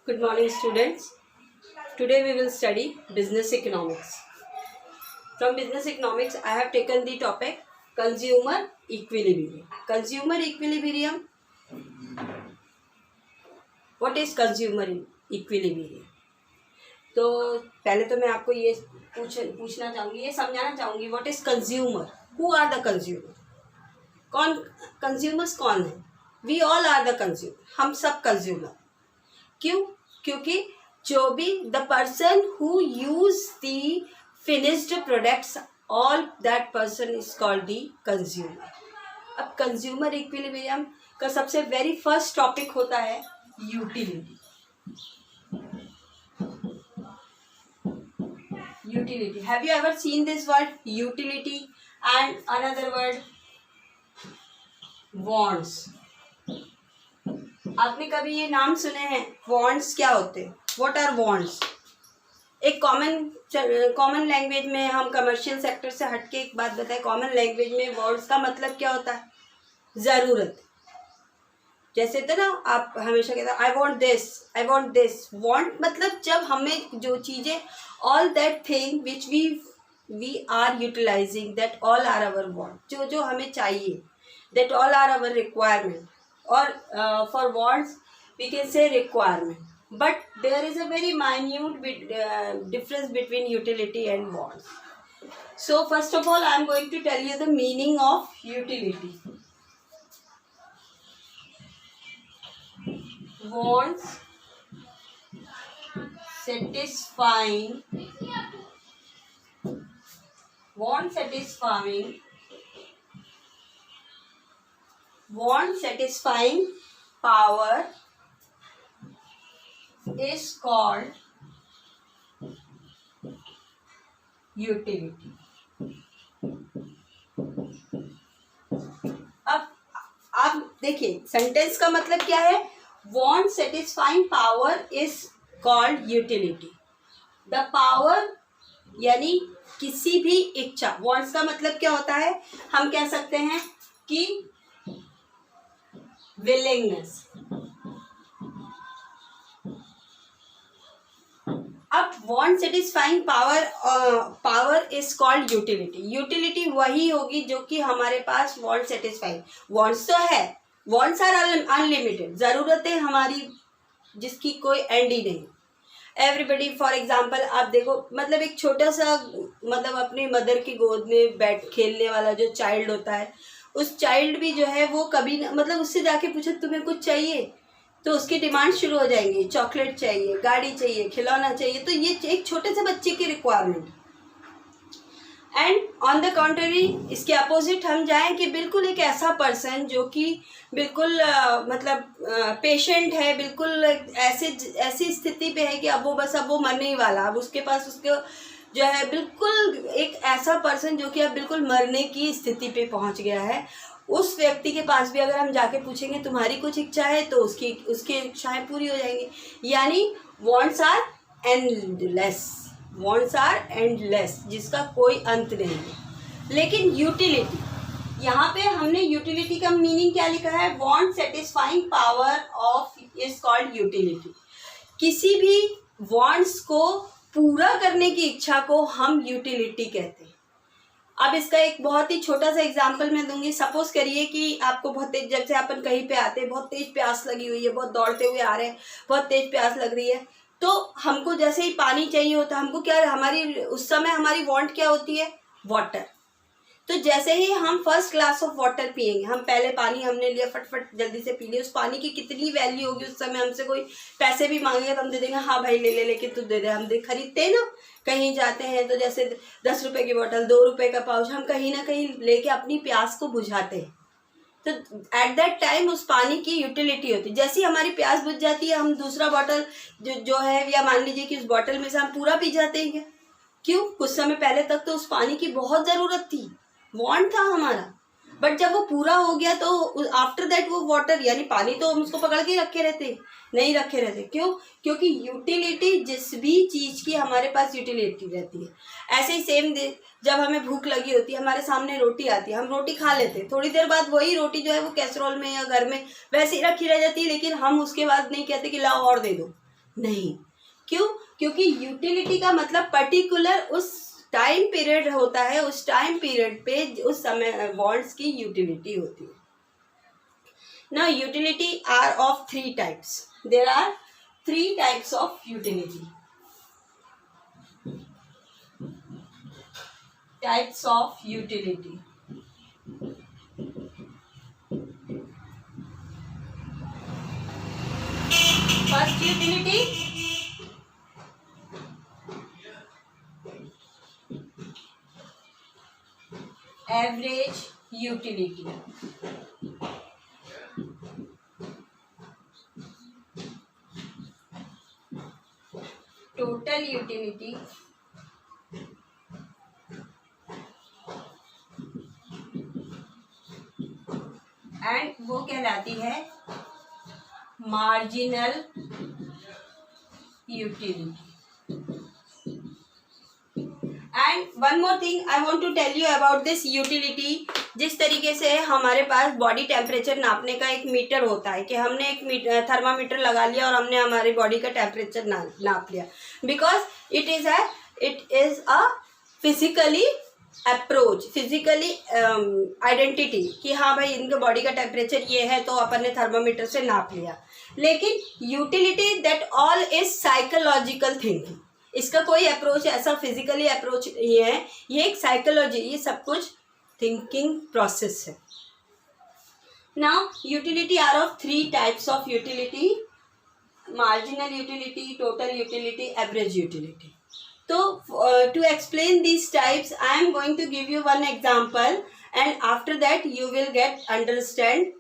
Good morning, students. Today we will study business economics. From business economics, I have taken the topic consumer equilibrium. Consumer equilibrium. What is consumer equilibrium? तो पहले तो मैं आपको ये पूछना चाहूँगी, ये समझाना चाहूँगी. What is consumer? Who are the consumer? कौन कंज्यूमर्स कौन है? We all are the consumer. हम सब कंज्यूमर. क्यों? क्योंकि जो भी the person who use the finished products, all that person is called the consumer. अब कंज्यूमर इक्विलिब्रियम का सबसे वेरी फर्स्ट टॉपिक होता है utility. Utility. Have you ever seen this word utility and another word wants? आपने कभी ये नाम सुने हैं? wants क्या होते हैं? What are wants? एक कॉमन लैंग्वेज में, हम कमर्शियल सेक्टर से हटके एक बात बताएं. कॉमन लैंग्वेज में wants का मतलब क्या होता है? ज़रूरत. जैसे तो ना आप हमेशा कहते हैं I want this, I want this. Want मतलब जब हमें जो चीज़ें, all that thing which we are utilising, that all are our want. जो जो हमें चाहिए, that all are our requirement. और for wants we can say requirement. But there is a very minute difference between utility and wants. So first of all I am going to tell you the meaning of utility. Wants satisfying power is called utility. अब देखिए sentence का मतलब क्या है. Want satisfying power is called utility. The power यानी किसी भी इच्छा. wants का मतलब क्या होता है? हम कह सकते हैं कि willingness. अब want satisfying power is called utility. utility वही होगी जो कि हमारे पास want satisfying. wants तो है, वॉन्ट्स आर अनलिमिटेड. ज़रूरतें हमारी जिसकी कोई एंड ही नहीं. एवरीबडी फॉर एग्जांपल आप देखो, मतलब एक छोटा सा, मतलब अपनी मदर की गोद में बैठ खेलने वाला जो चाइल्ड होता है, उस चाइल्ड भी जो है वो कभी मतलब उससे जाके पूछो तुम्हें कुछ चाहिए तो उसकी डिमांड शुरू हो जाएंगी. चॉकलेट चाहिए, गाड़ी चाहिए, खिलौना चाहिए. तो ये एक छोटे से बच्चे की requirement. And on the contrary, इसके अपोजिट हम जाएं कि बिल्कुल एक ऐसा पर्सन जो कि बिल्कुल मतलब पेशेंट है, बिल्कुल ऐसी स्थिति पे है कि अब वो मरने ही वाला. अब उसके पास उसको जो है बिल्कुल एक ऐसा पर्सन जो कि अब बिल्कुल मरने की स्थिति पे पहुंच गया है. उस व्यक्ति के पास भी अगर हम जाके पूछेंगे तुम्हारी कुछ इच्छा है तो उसकी इच्छाएँ पूरी हो जाएंगी. यानी wants are endless. Wants are endless, जिसका कोई अंत नहीं है. लेकिन यूटिलिटी, यहाँ पे हमने यूटिलिटी का मीनिंग क्या लिखा है? Want satisfying power of is called utility. किसी भी वॉन्ट्स को पूरा करने की इच्छा को हम यूटिलिटी कहते हैं. अब इसका एक बहुत ही छोटा सा एग्जांपल मैं दूंगी. सपोज करिए कि आपको बहुत तेज, जब से अपन कहीं पे आते हैं, बहुत तेज प्यास लगी हुई है, बहुत दौड़ते हुए आ रहे हैं, बहुत तेज प्यास लग रही है. तो हमको जैसे ही पानी चाहिए होता है, हमको क्या, हमारी उस समय हमारी वांट क्या होती है? वाटर. तो जैसे ही हम फर्स्ट ग्लास ऑफ वाटर पिएंगे, हम पहले पानी हमने लिया, फटफट जल्दी से पी लिया, उस पानी की कितनी वैल्यू होगी उस समय. हमसे कोई पैसे भी मांगेगा तो हम दे देंगे, हाँ भाई ले ले, लेकिन तू दे दे. हम खरीदते हैं ना, कहीं जाते हैं तो जैसे 10 रुपये की बोतल, 2 रुपये का पाउच, हम कहीं ना कहीं लेके अपनी प्यास को बुझाते हैं. तो एट दैट टाइम उस पानी की यूटिलिटी होती है. जैसी हमारी प्यास बुझ जाती है, हम दूसरा बॉटल जो है, या मान लीजिए कि उस बॉटल में से हम पूरा पी जाते हैं. क्यों? कुछ समय पहले तक तो उस पानी की बहुत ज़रूरत थी, वांट था हमारा. बट जब वो पूरा हो गया तो आफ्टर दैट वो वाटर, यानी पानी तो हम उसको पकड़ के रखे रहते नहीं रखे रहते. क्यों? क्योंकि यूटिलिटी, जिस भी चीज़ की हमारे पास यूटिलिटी रहती है. ऐसे ही सेम जब हमें भूख लगी होती है, हमारे सामने रोटी आती है, हम रोटी खा लेते हैं. थोड़ी देर बाद वही रोटी जो है वो कैसरोल में या घर में वैसे ही रखी रह जाती है, लेकिन हम उसके बाद नहीं कहते कि लाओ और दे दो. नहीं। क्यों? क्योंकि यूटिलिटी का मतलब पर्टिकुलर उस टाइम पीरियड होता है, उस टाइम पीरियड पे उस समय बॉन्ड्स की यूटिलिटी होती है। Now utility are of three types. There are three types of utility. Types of utility. First utility, average utility. Total utility, and वो कहलाती है marginal utility. And one more thing I want to tell you about this utility. जिस तरीके से हमारे पास body temperature नापने का एक मीटर होता है कि हमने एक थर्मामीटर लगा लिया और हमने हमारी बॉडी का टेम्परेचर नाप लिया, because it is a physically approach, physically identity कि हाँ भाई इनके बॉडी का टेम्परेचर ये है तो अपन ने थर्मामीटर से नाप लिया। लेकिन utility that all is psychological thinking. इसका कोई अप्रोच ऐसा फिजिकली अप्रोच नहीं है, ये एक साइकोलॉजी, ये सब कुछ थिंकिंग प्रोसेस है। Now utility are of three types of utility, marginal utility, total utility, average utility. So to explain these types, I am going to give you one example, and after that you will understand